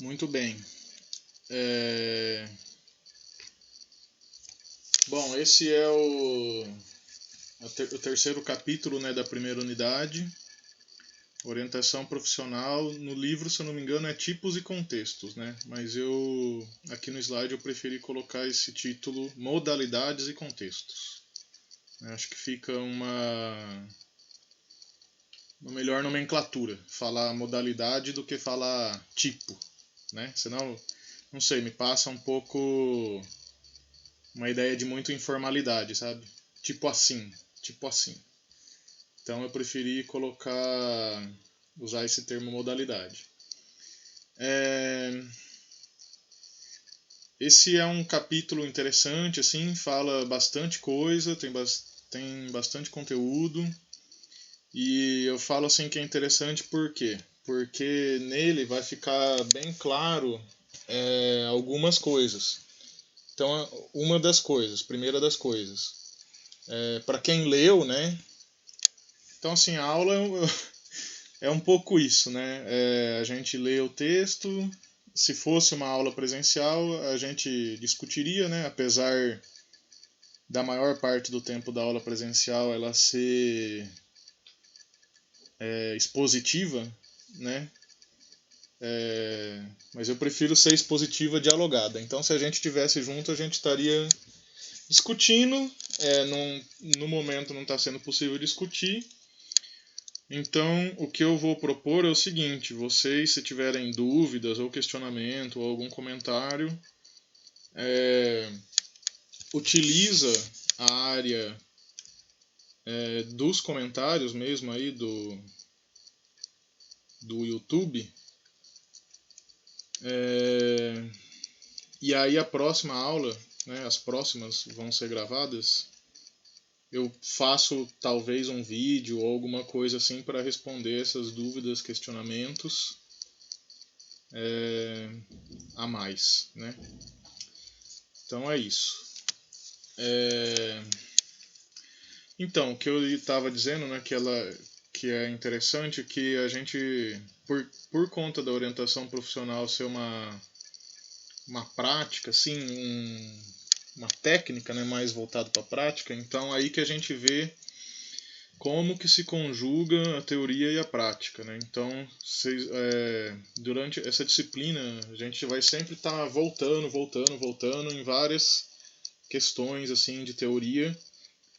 Muito bem. É... Bom, esse é o terceiro capítulo, né, da primeira unidade. Orientação profissional. No livro, se eu não me engano, é tipos e contextos, né? Mas aqui no slide, eu preferi colocar esse título Modalidades e Contextos. Acho que fica uma melhor nomenclatura. Falar modalidade do que falar tipo, né? Senão, não sei, me passa um pouco uma ideia de muito informalidade, sabe? Tipo assim. Então eu preferi usar esse termo modalidade. Esse é um capítulo interessante, assim, fala bastante coisa, tem bastante conteúdo. E eu falo assim que é interessante por quê? Porque nele vai ficar bem claro algumas coisas. Então, primeira das coisas, para quem leu, né? Então, assim, a aula é um pouco isso, né? A gente lê o texto. Se fosse uma aula presencial, a gente discutiria, né? Apesar da maior parte do tempo da aula presencial ela ser expositiva, né? Mas eu prefiro ser expositiva dialogada. Então, se a gente estivesse junto, a gente estaria discutindo. No momento não está sendo possível discutir. Então, o que eu vou propor é o seguinte: vocês, se tiverem dúvidas ou questionamento ou algum comentário, utiliza a área dos comentários mesmo aí do YouTube. E aí a próxima aula, né, as próximas vão ser gravadas. Eu faço talvez um vídeo ou alguma coisa assim para responder essas dúvidas, questionamentos a mais, né? Então é isso. Então, o que eu estava dizendo, né, que é interessante que a gente, por conta da orientação profissional ser uma prática, assim, uma técnica, né, mais voltada para a prática, então aí que a gente vê como que se conjuga a teoria e a prática, né? Então, durante essa disciplina, a gente vai sempre estar voltando em várias questões assim de teoria,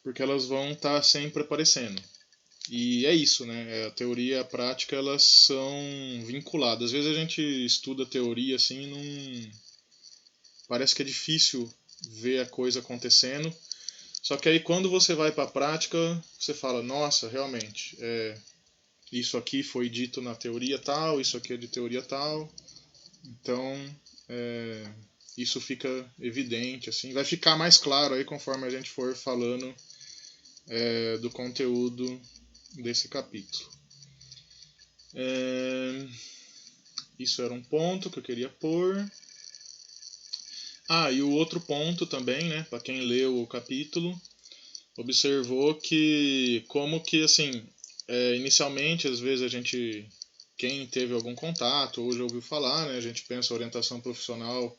porque elas vão estar sempre aparecendo. E é isso, né? A teoria e a prática, elas são vinculadas. Às vezes a gente estuda teoria assim e não... Parece que é difícil ver a coisa acontecendo. Só que aí quando você vai para a prática, você fala, nossa, realmente, isso aqui foi dito na teoria tal, isso aqui é de teoria tal. Então, isso fica evidente, assim. Vai ficar mais claro aí conforme a gente for falando do conteúdo desse capítulo. Isso era um ponto que eu queria pôr. E o outro ponto também, né, para quem leu o capítulo, observou que como que, assim, inicialmente, às vezes quem teve algum contato ou já ouviu falar, né, a gente pensa orientação profissional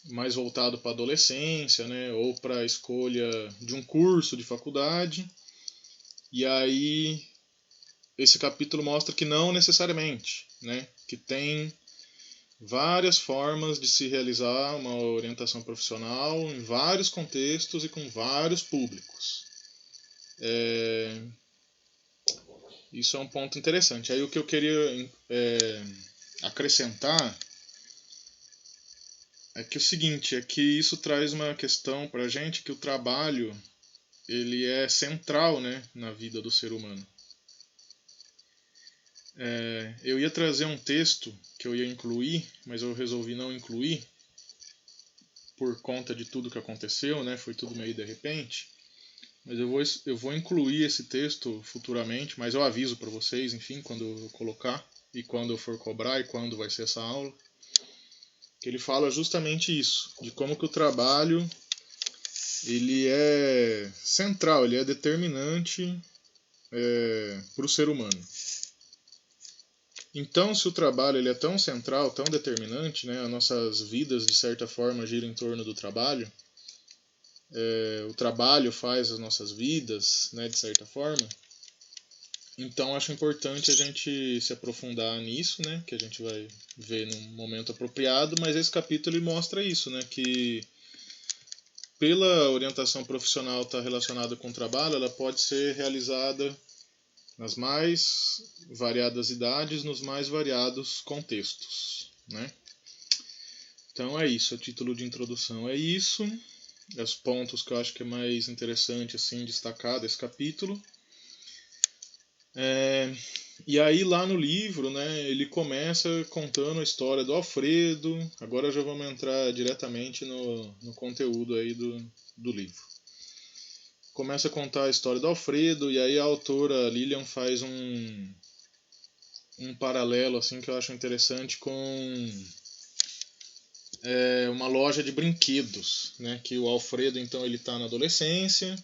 mais voltado para adolescência, né, ou para a escolha de um curso de faculdade. E aí esse capítulo mostra que não necessariamente, né, que tem várias formas de se realizar uma orientação profissional em vários contextos e com vários públicos. Isso é um ponto interessante. Aí o que eu queria acrescentar é que o seguinte, é que isso traz uma questão para a gente que o trabalho ele é central, né, na vida do ser humano. Eu ia trazer um texto que eu ia incluir, mas eu resolvi não incluir por conta de tudo que aconteceu, né? Foi tudo meio de repente. Mas eu vou incluir esse texto futuramente, mas eu aviso para vocês, enfim, quando eu colocar e quando eu for cobrar e quando vai ser essa aula. Que ele fala justamente isso, de como que o trabalho ele é central, ele é determinante para o ser humano. Então, se o trabalho ele é tão central, tão determinante, né, as nossas vidas, de certa forma, giram em torno do trabalho, o trabalho faz as nossas vidas, né, de certa forma, então acho importante a gente se aprofundar nisso, né, que a gente vai ver num momento apropriado, mas esse capítulo ele mostra isso, né, que pela orientação profissional estar relacionada com o trabalho, ela pode ser realizada nas mais variadas idades, nos mais variados contextos, né? Então é isso, a título de introdução é isso, os pontos que eu acho que é mais interessante assim destacar desse capítulo. E aí lá no livro, né, ele começa contando a história do Alfredo. Agora já vamos entrar diretamente no conteúdo aí do livro. Começa a contar a história do Alfredo, e aí a autora Lilian faz um paralelo assim que eu acho interessante com uma loja de brinquedos, né? Que o Alfredo então ele está na adolescência,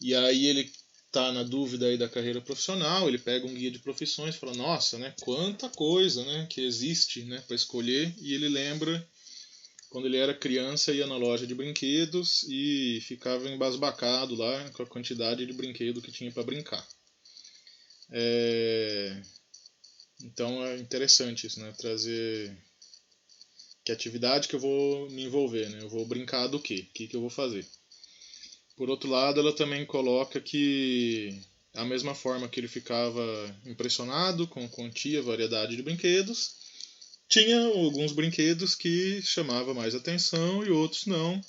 e aí ele está na dúvida aí da carreira profissional, ele pega um guia de profissões e fala, nossa, né, quanta coisa, né, que existe, né, para escolher, e ele lembra quando ele era criança, ia na loja de brinquedos e ficava embasbacado lá com a quantidade de brinquedo que tinha para brincar. Então é interessante isso, né, trazer que atividade que eu vou me envolver, né, eu vou brincar do quê? O que eu vou fazer? Por outro lado, ela também coloca que a mesma forma que ele ficava impressionado com a quantia, variedade de brinquedos, tinha alguns brinquedos que chamavam mais atenção e outros não,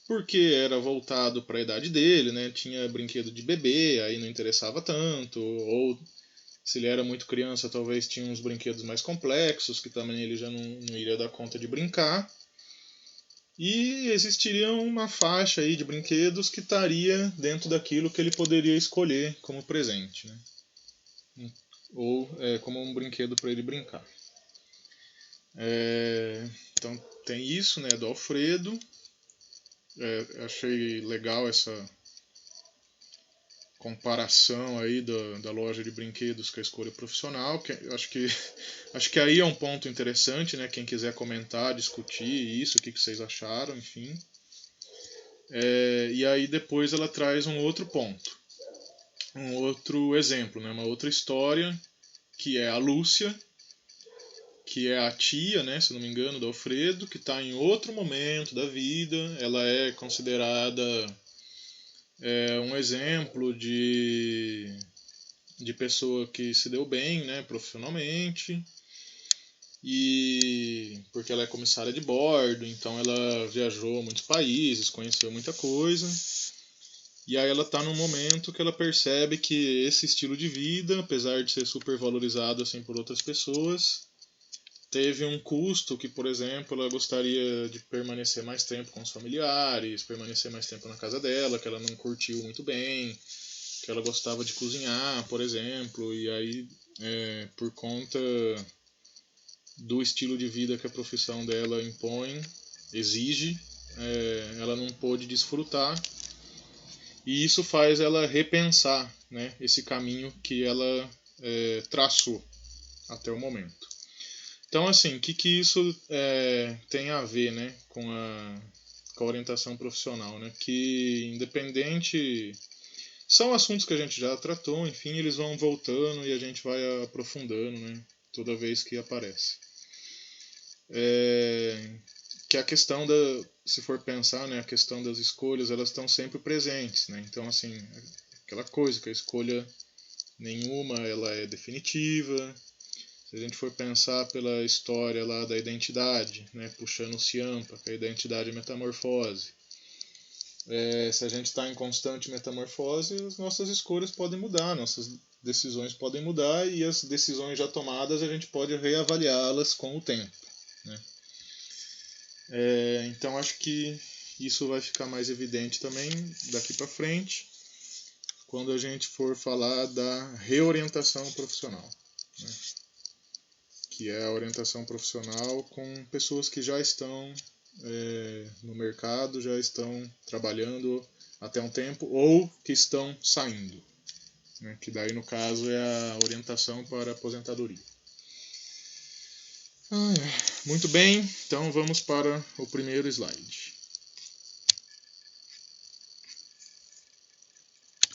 porque era voltado para a idade dele, né? Tinha brinquedo de bebê, aí não interessava tanto, ou se ele era muito criança, talvez tinha uns brinquedos mais complexos, que também ele já não iria dar conta de brincar. E existiria uma faixa aí de brinquedos que estaria dentro daquilo que ele poderia escolher como presente, né? Ou como um brinquedo para ele brincar. Então tem isso, né, do Alfredo. Achei legal essa comparação aí da loja de brinquedos com a escolha profissional. Acho que aí é um ponto interessante, né? Quem quiser comentar, discutir isso, o que vocês acharam, enfim. E aí depois ela traz um outro ponto, um outro exemplo, né? Uma outra história, que é a Lúcia, que é a tia, né, se não me engano, do Alfredo, que está em outro momento da vida. Ela é considerada um exemplo de pessoa que se deu bem, né, profissionalmente, e porque ela é comissária de bordo, então ela viajou a muitos países, conheceu muita coisa. E aí ela está num momento que ela percebe que esse estilo de vida, apesar de ser super valorizado assim por outras pessoas, teve um custo que, por exemplo, ela gostaria de permanecer mais tempo com os familiares, permanecer mais tempo na casa dela, que ela não curtiu muito bem, que ela gostava de cozinhar, por exemplo, e aí, por conta do estilo de vida que a profissão dela impõe, exige, ela não pôde desfrutar, e isso faz ela repensar, né, esse caminho que ela traçou até o momento. Então, assim, o que isso tem a ver, né, com a orientação profissional, né? Que independente... São assuntos que a gente já tratou, enfim, eles vão voltando e a gente vai aprofundando, né, toda vez que aparece. Que a questão se for pensar, né, a questão das escolhas, elas estão sempre presentes, né? Então, assim, aquela coisa que a escolha nenhuma ela é definitiva. Se a gente for pensar pela história lá da identidade, né, puxando o Ciampa, que é a identidade e metamorfose, se a gente está em constante metamorfose, as nossas escolhas podem mudar, nossas decisões podem mudar, e as decisões já tomadas a gente pode reavaliá-las com o tempo, né? Então acho que isso vai ficar mais evidente também daqui para frente, quando a gente for falar da reorientação profissional, né? Que é a orientação profissional com pessoas que já estão no mercado, já estão trabalhando até um tempo ou que estão saindo, né? Que daí no caso é a orientação para a aposentadoria. Muito bem, então vamos para o primeiro slide.